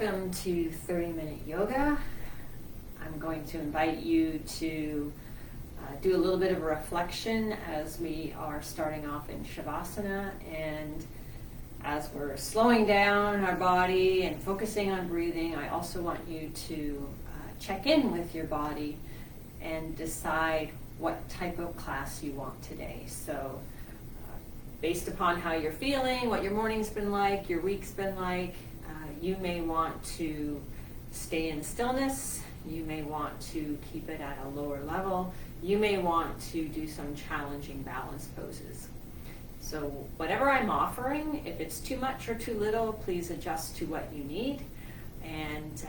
Welcome to 30-Minute Yoga. I'm going to invite you to do a little bit of a reflection as we are starting off in Shavasana, and as we're slowing down our body and focusing on breathing, I also want you to check in with your body and decide what type of class you want today. So based upon how you're feeling, what your morning's been like, your week's been like, you may want to stay in stillness, you may want to keep it at a lower level, you may want to do some challenging balance poses. So whatever I'm offering, if it's too much or too little, please adjust to what you need. And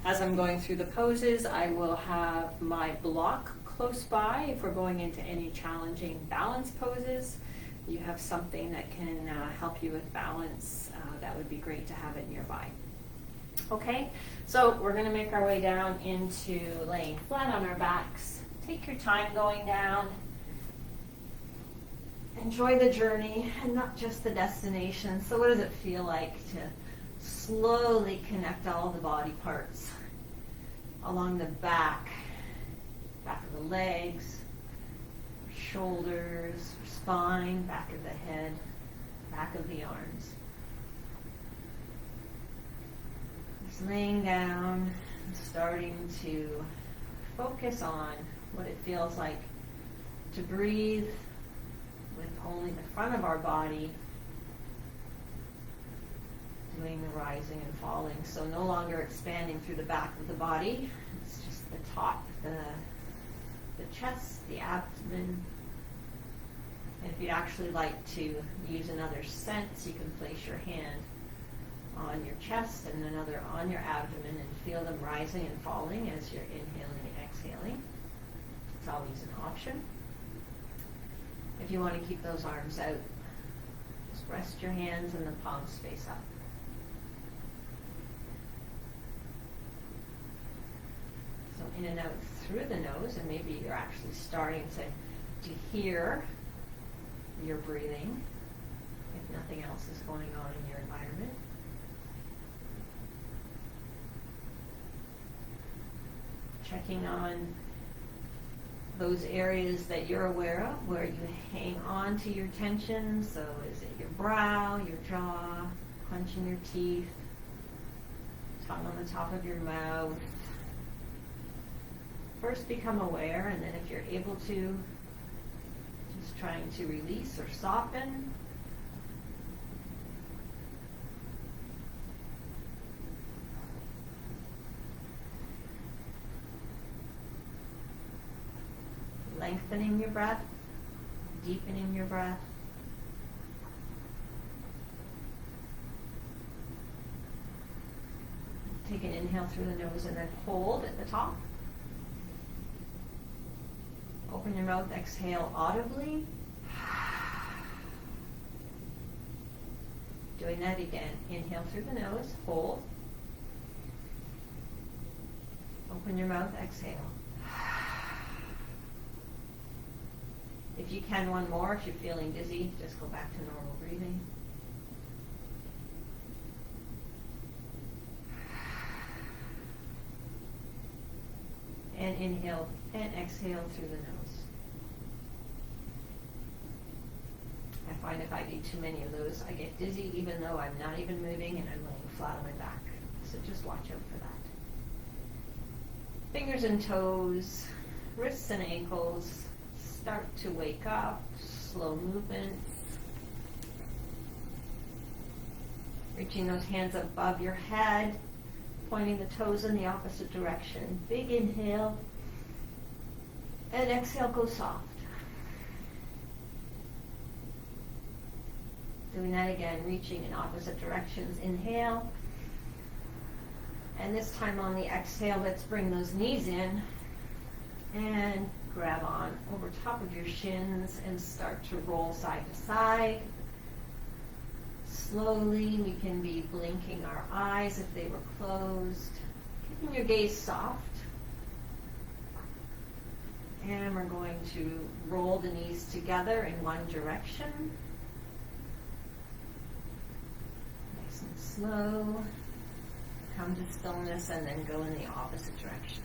as I'm going through the poses, I will have my block close by if we're going into any challenging balance poses. You have something that can help you with balance, that would be great to have it nearby. Okay, so we're going to make our way down into laying flat on our backs. Take your time going down. Enjoy the journey and not just the destination. So what does it feel like to slowly connect all the body parts along the back of the legs, shoulders, spine, back of the head, back of the arms. Just laying down and starting to focus on what it feels like to breathe with only the front of our body doing the rising and falling. So no longer expanding through the back of the body. It's just the top, the chest, the abdomen. And if you'd actually like to use another sense, you can place your hand on your chest and another on your abdomen and feel them rising and falling as you're inhaling and exhaling. It's always an option. If you want to keep those arms out, just rest your hands and the palms face up. So in and out through the nose, and maybe you're actually starting to hear your breathing, if nothing else is going on in your environment. Checking on those areas that you're aware of where you hang on to your tension. So is it your brow, your jaw, clenching your teeth, tongue on the top of your mouth? First become aware, and then if you're able to, just trying to release or soften. Lengthening your breath, deepening your breath. Take an inhale through the nose and then hold at the top. Open your mouth, exhale audibly. Doing that again. Inhale through the nose, hold. Open your mouth, exhale. If you can, one more. If you're feeling dizzy, just go back to normal breathing. And inhale and exhale through the nose. I find if I do too many of those, I get dizzy even though I'm not even moving and I'm laying flat on my back. So just watch out for that. Fingers and toes, wrists and ankles. Start to wake up, slow movement. Reaching those hands above your head, pointing the toes in the opposite direction. Big inhale, and exhale, go soft. Doing that again, reaching in opposite directions. Inhale, and this time on the exhale, let's bring those knees in and grab on over top of your shins and start to roll side to side. Slowly, we can be blinking our eyes if they were closed. Keeping your gaze soft. And we're going to roll the knees together in one direction. Nice and slow, come to stillness, and then go in the opposite direction.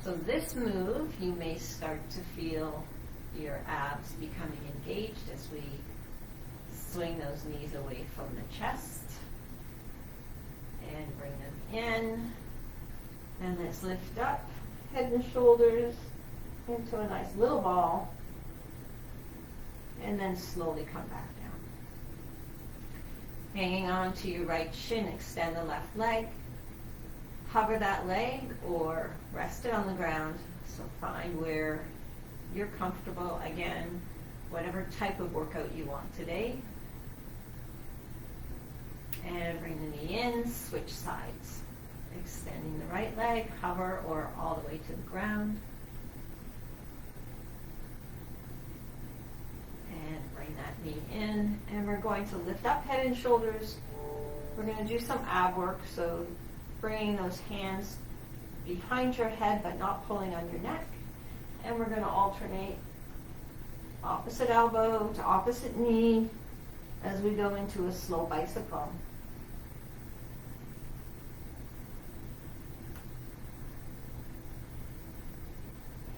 So this move, you may start to feel your abs becoming engaged as we swing those knees away from the chest and bring them in. And let's lift up, head and shoulders into a nice little ball, and then slowly come back down. Hanging on to your right shin, extend the left leg. Hover that leg or rest it on the ground. So find where you're comfortable. Again, whatever type of workout you want today. And bring the knee in, switch sides. Extending the right leg, hover or all the way to the ground. And bring that knee in. And we're going to lift up head and shoulders. We're going to do some ab work. So bringing those hands behind your head but not pulling on your neck. And we're going to alternate opposite elbow to opposite knee as we go into a slow bicycle.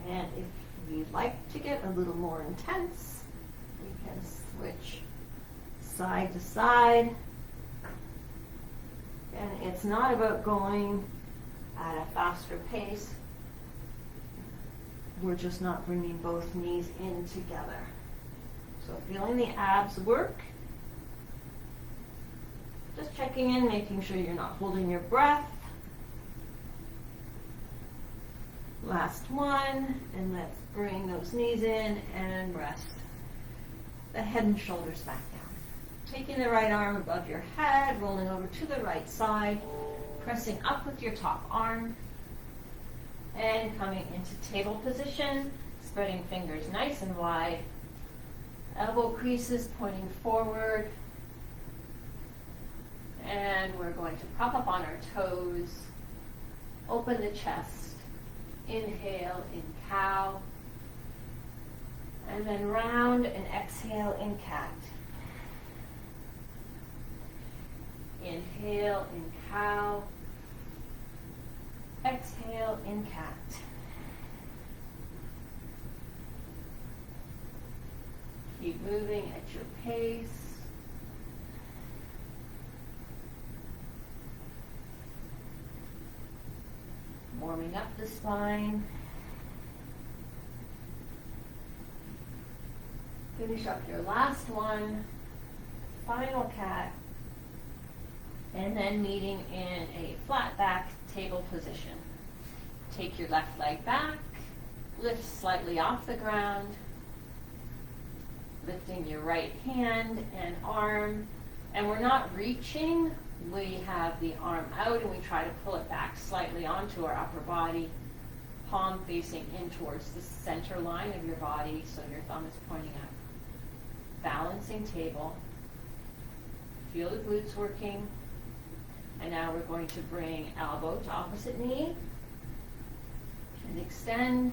And if you'd like to get a little more intense, we can switch side to side. And it's not about going at a faster pace. We're just not bringing both knees in together. So feeling the abs work. Just checking in, making sure you're not holding your breath. Last one, and let's bring those knees in and rest the head and shoulders back down. Taking the right arm above your head, rolling over to the right side, pressing up with your top arm, and coming into table position, spreading fingers nice and wide, elbow creases pointing forward, and we're going to prop up on our toes, open the chest, inhale in cow, and then round and exhale in cat. Inhale in cow, exhale in cat. Keep moving at your pace. Warming up the spine. Finish up your last one, final cat, and then meeting in a flat back table position. Take your left leg back, lift slightly off the ground, lifting your right hand and arm, and we're not reaching, we have the arm out and we try to pull it back slightly onto our upper body, palm facing in towards the center line of your body, so your thumb is pointing up. Balancing table, feel the glutes working. And now we're going to bring elbow to opposite knee and extend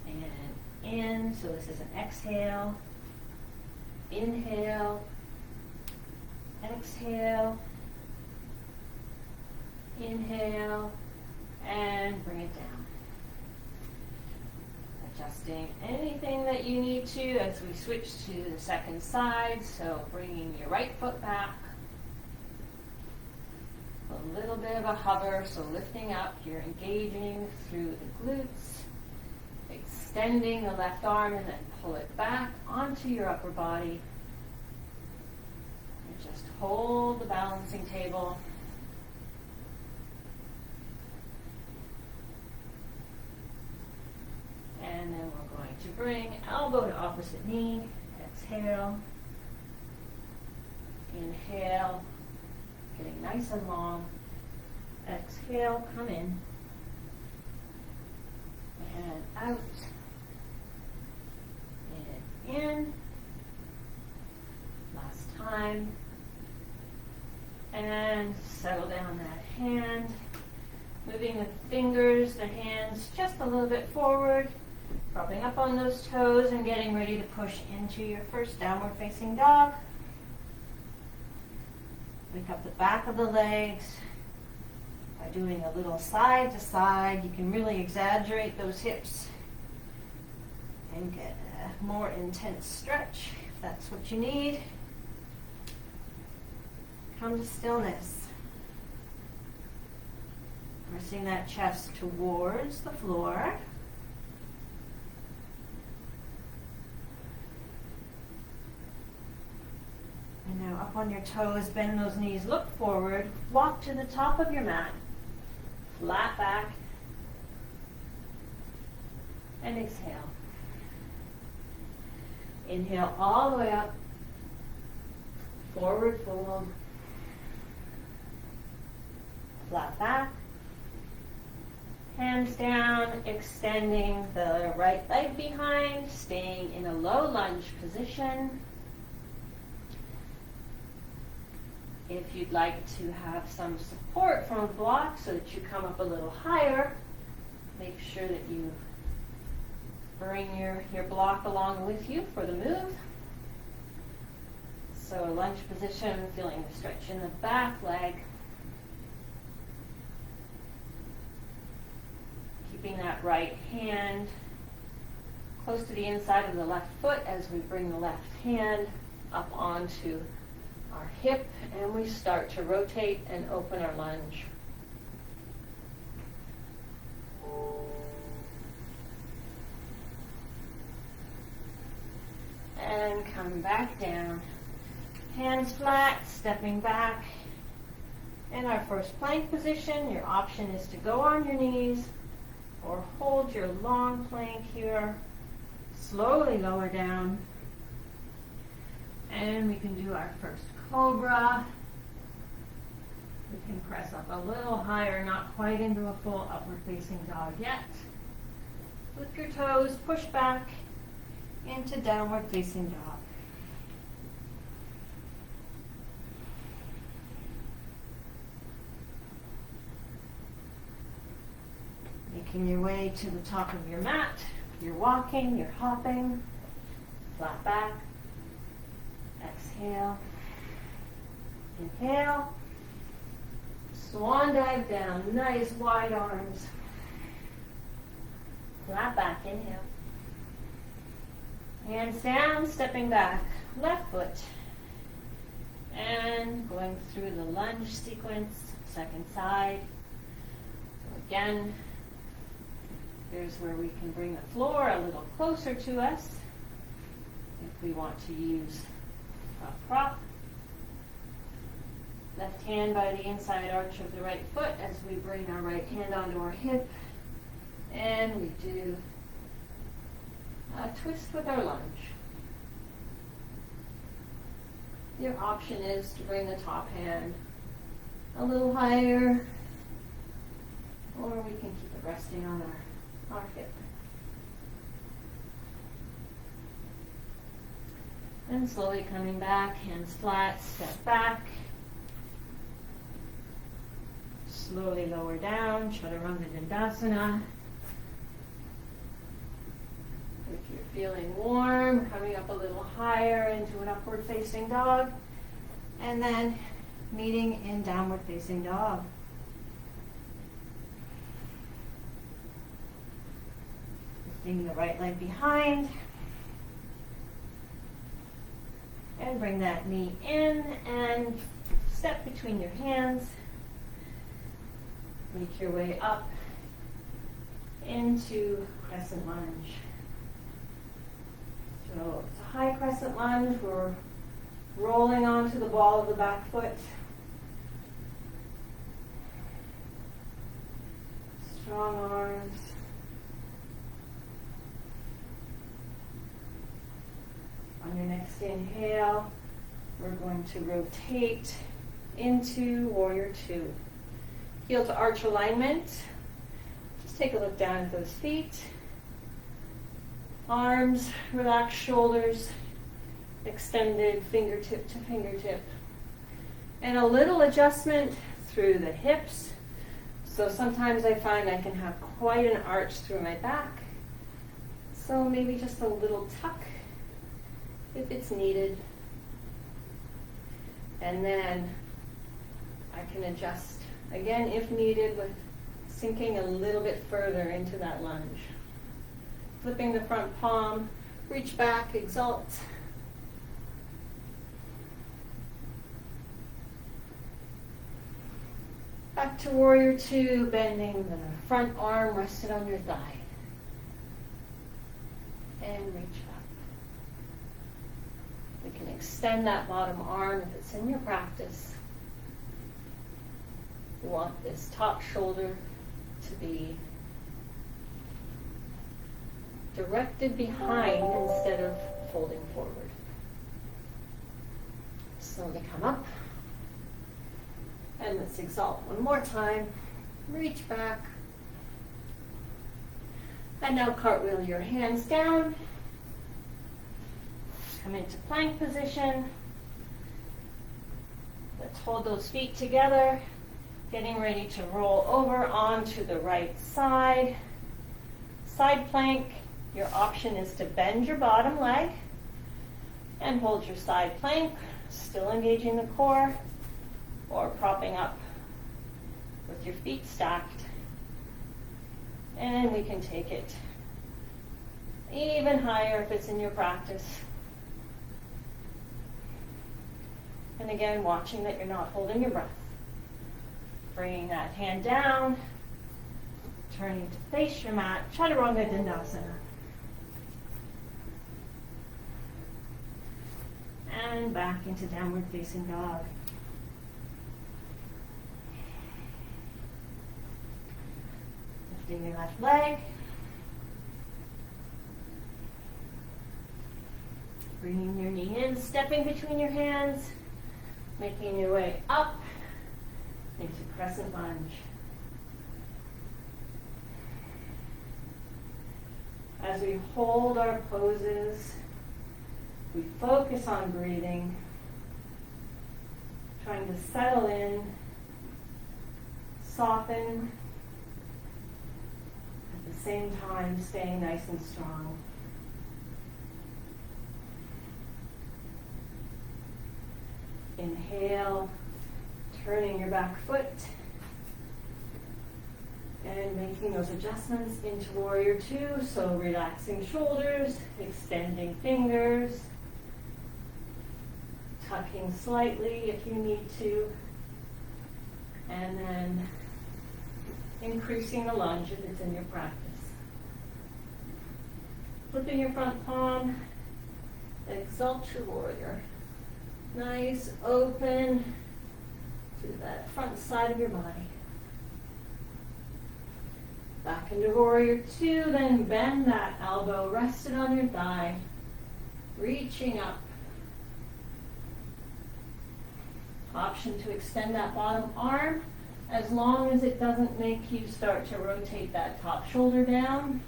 and in. So this is an exhale, inhale, exhale, inhale, and bring it down. Adjusting anything that you need to as we switch to the second side. So bringing your right foot back. A little bit of a hover, so lifting up, you're engaging through the glutes, extending the left arm and then pull it back onto your upper body. And just hold the balancing table. And then we're going to bring elbow to opposite knee, exhale, inhale, getting nice and long. Exhale, come in. And out. And in. Last time. And settle down that hand. Moving the fingers, the hands just a little bit forward. Propping up on those toes and getting ready to push into your first downward facing dog. Wake up the back of the legs by doing a little side to side. You can really exaggerate those hips and get a more intense stretch if that's what you need. Come to stillness. Pressing that chest towards the floor. And now up on your toes, bend those knees, look forward, walk to the top of your mat, flat back, and exhale. Inhale all the way up, forward fold, flat back, hands down, extending the right leg behind, staying in a low lunge position. If you'd like to have some support from a block so that you come up a little higher, make sure that you bring your block along with you for the move. So lunge position, feeling the stretch in the back leg. Keeping that right hand close to the inside of the left foot as we bring the left hand up onto our hip, and we start to rotate and open our lunge. And come back down. Hands flat, stepping back. In our first plank position, your option is to go on your knees or hold your long plank here. Slowly lower down. And we can do our first Cobra. We can press up a little higher, not quite into a full upward facing dog yet. Lift your toes, push back into downward facing dog. Making your way to the top of your mat. You're walking, you're hopping, flat back. Exhale. Inhale. Swan dive down. Nice wide arms. Flat back. Inhale. Hands down, stepping back. Left foot. And going through the lunge sequence. Second side. Again, here's where we can bring the floor a little closer to us if we want to use a prop. Left hand by the inside arch of the right foot as we bring our right hand onto our hip. And we do a twist with our lunge. Your option is to bring the top hand a little higher, or we can keep it resting on our hip. And slowly coming back, hands flat, step back. Slowly lower down, Chaturanga Dandasana. If you're feeling warm, coming up a little higher into an upward facing dog. And then meeting in downward facing dog. Lifting the right leg behind. And bring that knee in and step between your hands. Make your way up into Crescent Lunge. So it's a high Crescent Lunge. We're rolling onto the ball of the back foot. Strong arms. On your next inhale, we're going to rotate into Warrior Two. Heel to arch alignment. Just take a look down at those feet. Arms, relaxed shoulders, extended fingertip to fingertip. And a little adjustment through the hips. So sometimes I find I can have quite an arch through my back. So maybe just a little tuck if it's needed. And then I can adjust again if needed with sinking a little bit further into that lunge. Flipping the front palm, reach back, exalt. Back to warrior two, bending the front arm rested on your thigh. And reach back. We can extend that bottom arm if it's in your practice. We want this top shoulder to be directed behind instead of folding forward. Slowly come up. And let's exalt one more time. Reach back. And now cartwheel your hands down. Come into plank position. Let's hold those feet together. Getting ready to roll over onto the right side. Side plank. Your option is to bend your bottom leg and hold your side plank, still engaging the core, or propping up with your feet stacked. And we can take it even higher if it's in your practice. And again, watching that you're not holding your breath. Bringing that hand down, turning to face your mat, Chaturanga Dandasana. And back into downward facing dog. Lifting your left leg. Bringing your knee in, stepping between your hands, making your way up into Crescent Lunge. As we hold our poses, we focus on breathing, trying to settle in, soften, at the same time staying nice and strong. Inhale, turning your back foot, and making those adjustments into warrior two, so relaxing shoulders, extending fingers, tucking slightly if you need to, and then increasing the lunge if it's in your practice. Flipping your front palm, exalt your warrior. Nice, open to that front side of your body. Back into warrior two, then bend that elbow rested on your thigh, reaching up. Option to extend that bottom arm as long as it doesn't make you start to rotate that top shoulder down.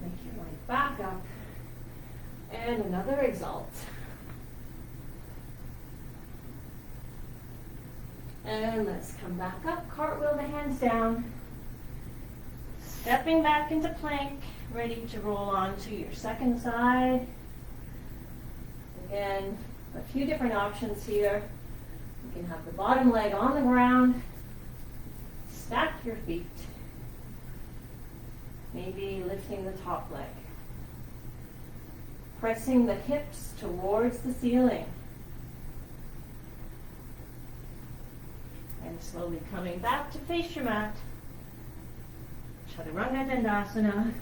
Make your way back up. And another exalt. And let's come back up, cartwheel the hands down. Stepping back into plank, ready to roll on to your second side. Again, a few different options here. You can have the bottom leg on the ground, stack your feet, maybe lifting the top leg, pressing the hips towards the ceiling, and slowly coming back to face your mat. Chaturanga Dandasana.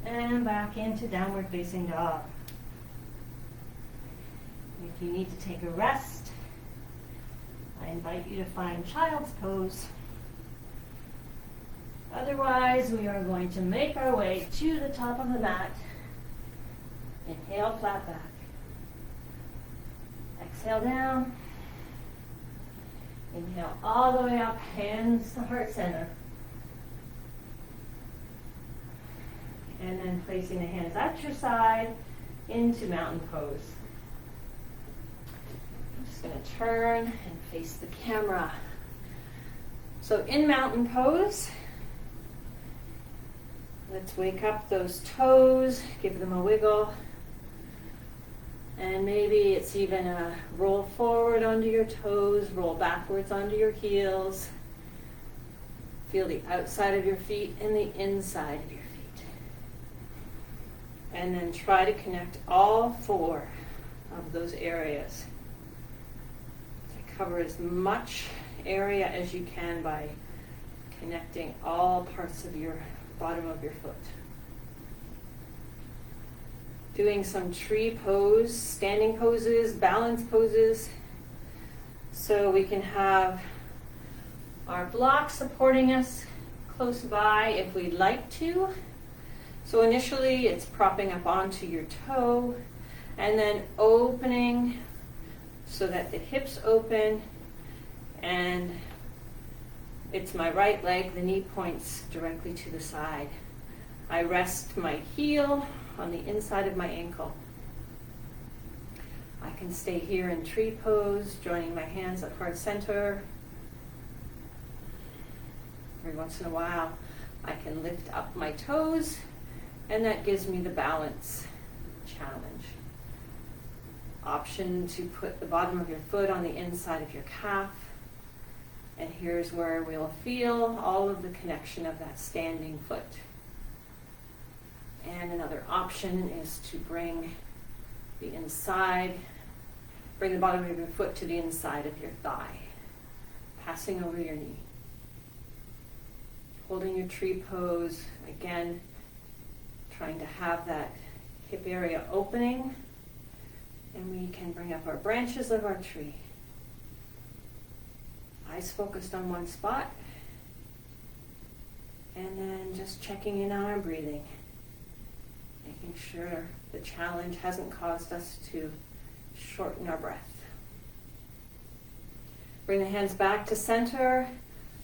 And back into downward facing dog. If you need to take a rest, I invite you to find child's pose. Otherwise, we are going to make our way to the top of the mat. Inhale, flat back. Exhale down. Inhale all the way up, hands to heart center. And then placing the hands at your side into mountain pose. I'm just going to turn and face the camera. So in mountain pose, Let's wake up those toes, give them a wiggle. And maybe it's even a roll forward onto your toes, roll backwards onto your heels. Feel the outside of your feet and the inside of your feet. And then try to connect all 4 of those areas. To cover as much area as you can by connecting all parts of your bottom of your foot. Doing some tree pose, standing poses, balance poses, so we can have our block supporting us close by if we'd like to. So initially it's propping up onto your toe and then opening so that the hips open and it's my right leg, the knee points directly to the side. I rest my heel on the inside of my ankle. I can stay here in tree pose, joining my hands at heart center. Every once in a while, I can lift up my toes, and that gives me the balance challenge. Option to put the bottom of your foot on the inside of your calf. And here's where we'll feel all of the connection of that standing foot. And another option is to bring the bottom of your foot to the inside of your thigh, passing over your knee. Holding your tree pose, again, trying to have that hip area opening, and we can bring up our branches of our tree. Eyes focused on one spot, and then just checking in on our breathing. Making sure the challenge hasn't caused us to shorten our breath. Bring the hands back to center.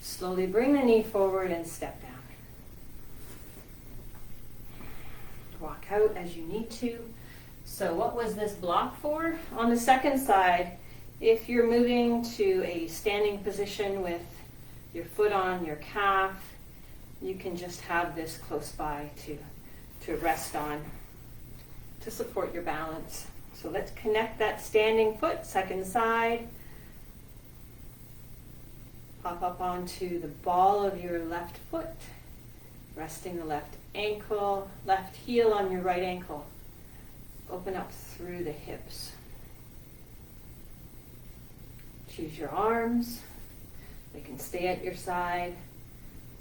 Slowly bring the knee forward and step down. Walk out as you need to. So what was this block for? On the second side, if you're moving to a standing position with your foot on your calf, you can just have this close by to rest on, to support your balance. So let's connect that standing foot, second side. Pop up onto the ball of your left foot, resting the left ankle, left heel on your right ankle. Open up through the hips. Choose your arms. They can stay at your side.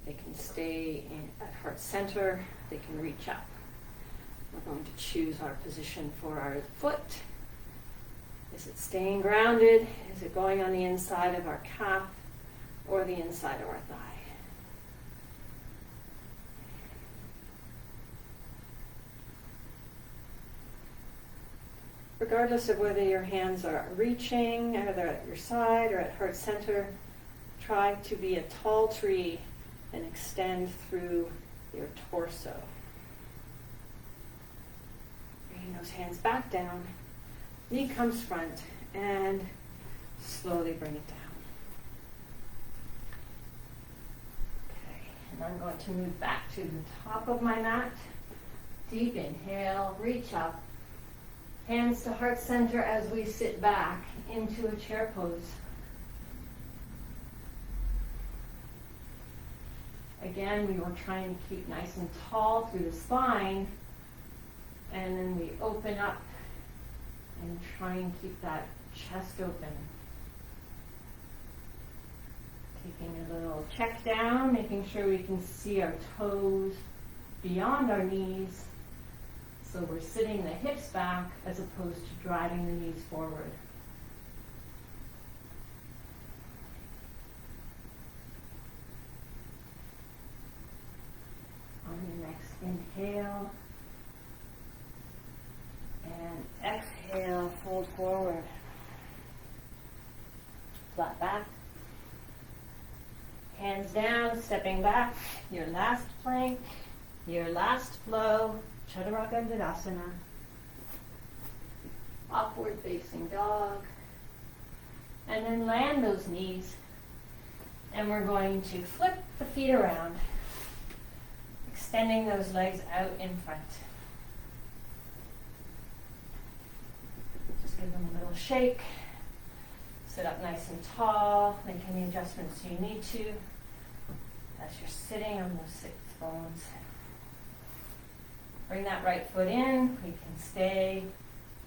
They can stay at heart center. They can reach up. We're going to choose our position for our foot. Is it staying grounded? Is it going on the inside of our calf or the inside of our thigh? Regardless of whether your hands are reaching, either at your side or at heart center, try to be a tall tree and extend through your torso. Bringing those hands back down, knee comes front, and slowly bring it down. Okay, and I'm going to move back to the top of my mat. Deep inhale, reach up. Hands to heart center as we sit back into a chair pose. Again, we were trying to keep nice and tall through the spine, and then we open up and try and keep that chest open. Taking a little check down, making sure we can see our toes beyond our knees. So we're sitting the hips back as opposed to driving the knees forward. On your next inhale and exhale, fold forward. Flat back. Hands down, stepping back. Your last plank, your last flow. Chaturanga Dandasana, upward facing dog, and then land those knees, and we're going to flip the feet around, extending those legs out in front. Just give them a little shake. Sit up nice and tall. Make any adjustments you need to as you're sitting on those sits bones. Bring that right foot in. We can stay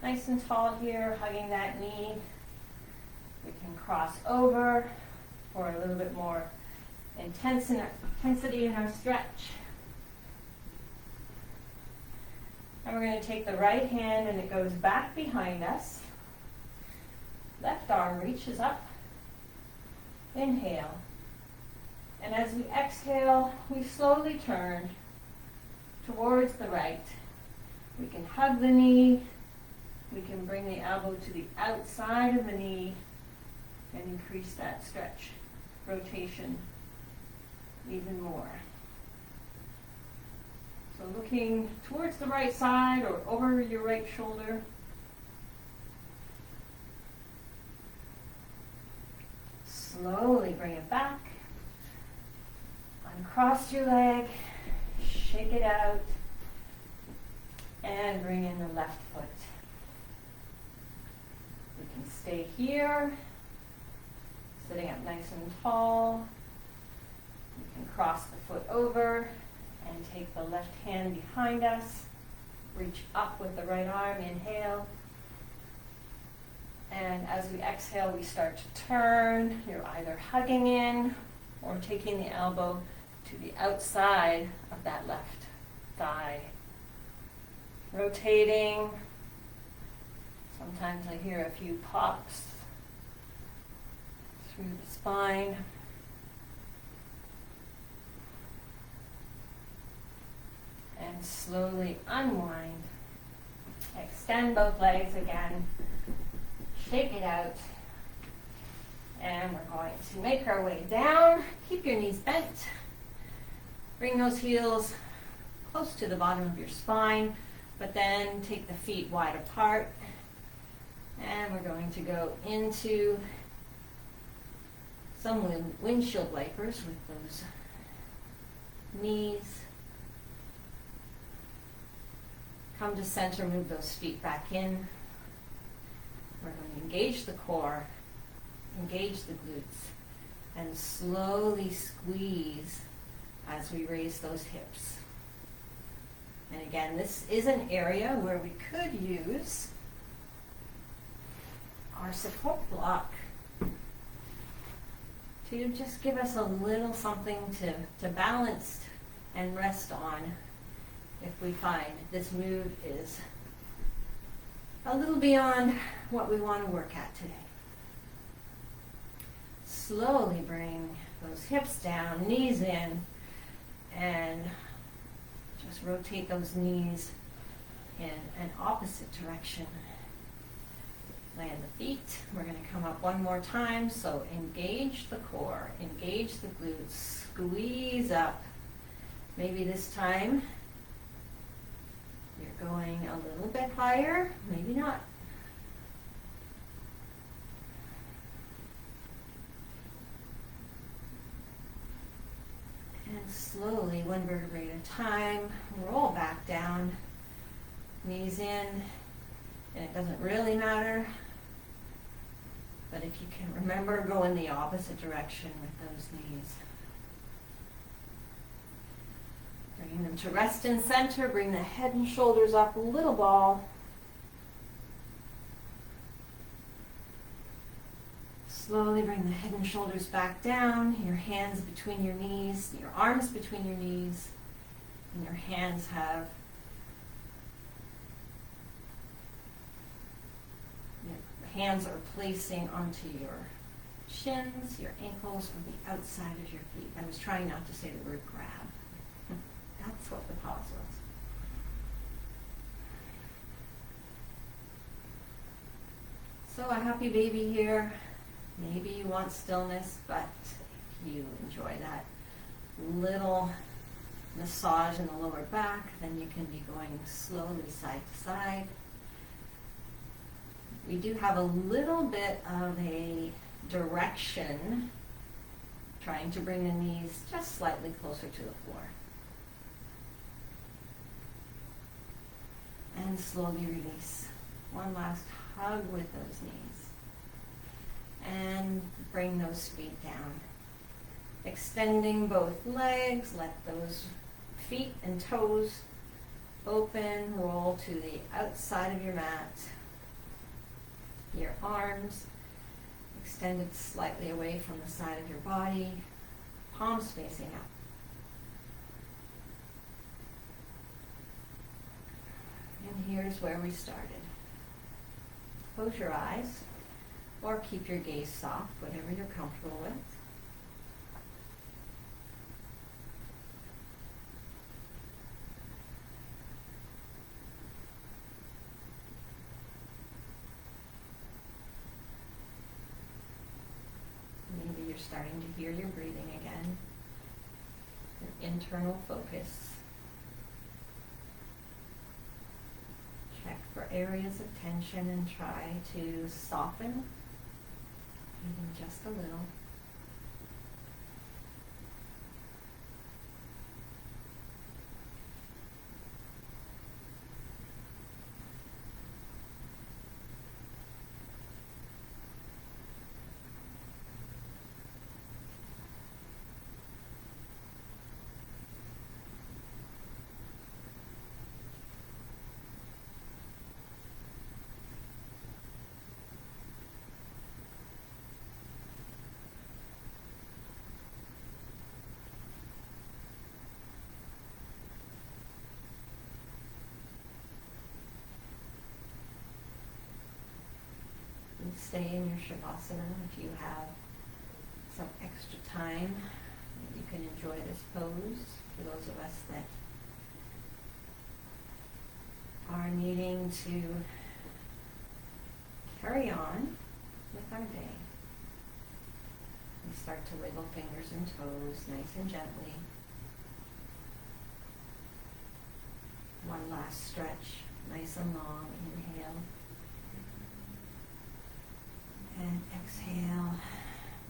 nice and tall here, hugging that knee. We can cross over for a little bit more intensity in our stretch. And we're going to take the right hand and it goes back behind us. Left arm reaches up. Inhale. And as we exhale, we slowly turn towards the right. We can hug the knee. We can bring the elbow to the outside of the knee and increase that stretch, rotation even more. So looking towards the right side or over your right shoulder. Slowly bring it back. Uncross your leg. Shake it out. And bring in the left foot. We can stay here. Sitting up nice and tall. You can cross the foot over and take the left hand behind us. Reach up with the right arm. Inhale. And as we exhale, we start to turn. You're either hugging in or taking the elbow to the outside of that left thigh. Rotating. Sometimes I hear a few pops through the spine. And slowly unwind. Extend both legs again. Shake it out. And we're going to make our way down. Keep your knees bent. Bring those heels close to the bottom of your spine, but then take the feet wide apart. And we're going to go into some windshield wipers with those knees. Come to center, move those feet back in. We're going to engage the core, engage the glutes, and slowly squeeze as we raise those hips. And again, this is an area where we could use our support block to just give us a little something to balance and rest on if we find this move is a little beyond what we want to work at today. Slowly bring those hips down, knees in, and just rotate those knees in an opposite direction. Land the feet. We're going to come up one more time. So engage the core, engage the glutes, squeeze up. Maybe this time you're going a little bit higher, maybe not. And slowly, one vertebrae at a time, roll back down, knees in, and it doesn't really matter, but if you can remember, go in the opposite direction with those knees. Bringing them to rest in center, bring the head and shoulders up, little ball. Slowly bring the head and shoulders back down, your hands between your knees, your arms between your knees, and your hands have your hands are placing onto your shins, your ankles, or the outside of your feet. I was trying not to say the word grab. That's what the pause was. So a happy baby here. Maybe you want stillness, but if you enjoy that little massage in the lower back, then you can be going slowly side to side. We do have a little bit of a direction, trying to bring the knees just slightly closer to the floor. And slowly release. One last hug with those knees. And bring those feet down. Extending both legs, let those feet and toes open, roll to the outside of your mat. Your arms extended slightly away from the side of your body, palms facing up. And here's where we started. Close your eyes or keep your gaze soft, whatever you're comfortable with. Maybe you're starting to hear your breathing again. An internal focus. Check for areas of tension and try to soften, even just a little. Stay in your Shavasana if you have some extra time. You can enjoy this pose. For those of us that are needing to carry on with our day, we start to wiggle fingers and toes nice and gently. One last stretch, nice and long. Inhale. And exhale,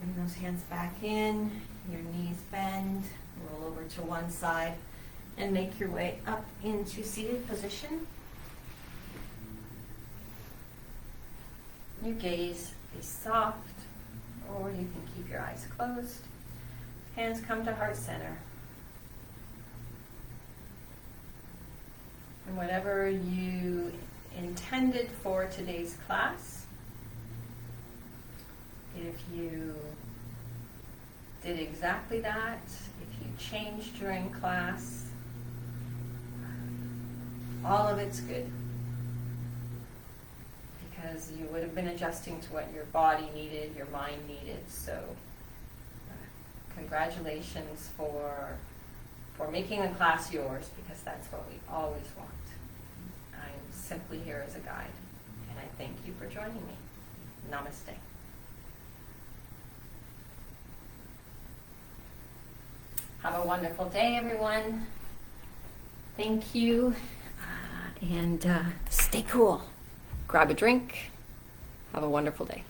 bring those hands back in, your knees bend, roll over to one side, and make your way up into seated position. Your gaze is soft, or you can keep your eyes closed. Hands come to heart center. And whatever you intended for today's class, if you did exactly that, if you changed during class, all of it's good. Because you would have been adjusting to what your body needed, your mind needed. So congratulations for making the class yours, because that's what we always want. I'm simply here as a guide, and I thank you for joining me. Namaste. Have a wonderful day, everyone. Thank you. And stay cool. Grab a drink. Have a wonderful day.